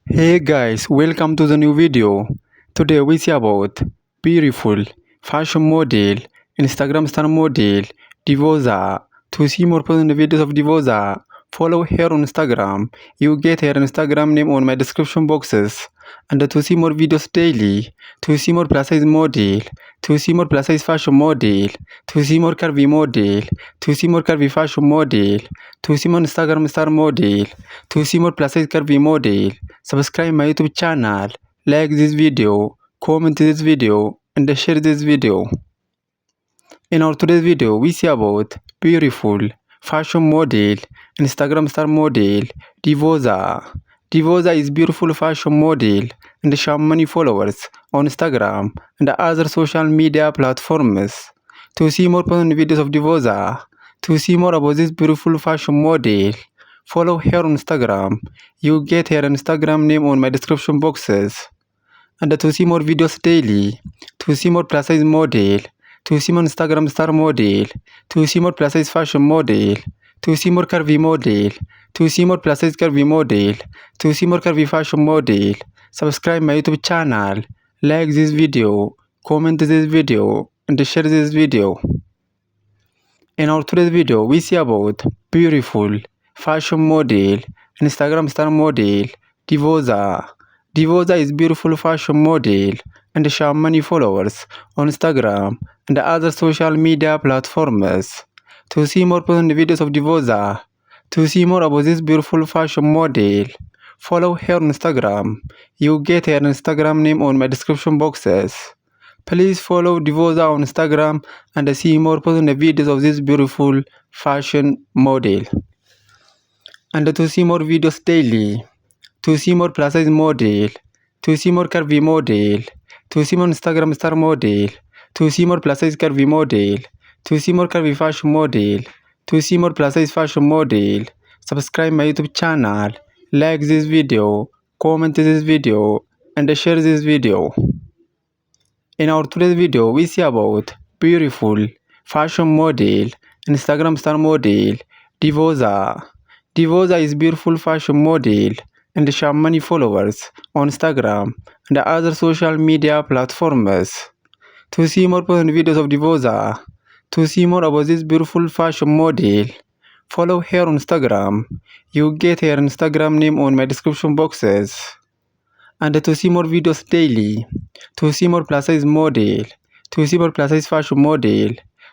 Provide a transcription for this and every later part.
Hey guys, welcome to the new video. Today we see about beautiful fashion model, Instagram star model, Divosa. To see more personal videos of Divosa, follow her on Instagram. You get her Instagram name on my description boxes. And to see more videos daily, to see more plus size model, to see more plus size fashion model, to see more curvy model, to see more curvy fashion model, to see more Instagram star model, to see more plus size curvy model. Subscribe my YouTube channel, like this video, comment this video, and share this video. In our today's video, we see about beautiful fashion model, Instagram star model, Divosa. Divosa is beautiful fashion model and she has many followers on Instagram and other social media platforms. To see more personal videos of Divosa, to see more about this beautiful fashion model, follow her on Instagram. You get her Instagram name on my description boxes. And to see more videos daily, to see more plus size model, to see more Instagram star model, to see more plus size fashion model, to see more curvy model, to see more plus size curvy model, to see more curvy fashion model. Subscribe my YouTube channel, like this video, comment this video, and share this video. In our today's video, we see about beautiful fashion model, Instagram star model, Divosa. Divosa is beautiful fashion model and she has many followers on Instagram and other social media platforms. To see more personal videos of Divosa, to see more about this beautiful fashion model, follow her on Instagram. You get her Instagram name on my description boxes. Please follow Divosa on Instagram and see more personal videos of this beautiful fashion model. And to see more videos daily, to see more plus size model, to see more curvy model, to see more Instagram star model, to see more plus size curvy model, to see more curvy fashion model, to see more plus size fashion model. Subscribe my YouTube channel, like this video, comment this video, and share this video. In our today's video, we see about beautiful fashion model, Instagram star model, Divosa. Divosa is beautiful fashion model and she has many followers on Instagram and other social media platforms. To see more personal videos of Divosa, to see more about this beautiful fashion model, follow her on Instagram. You get her Instagram name on my description boxes. And to see more videos daily, to see more plus size model, to see more plus size fashion model,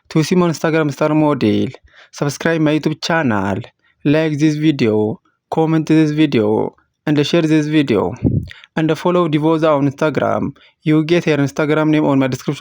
to see more Instagram star model, subscribe my YouTube channel, like this video, comment this video, and share this video. And follow Divosa on Instagram. You get her Instagram name on my description.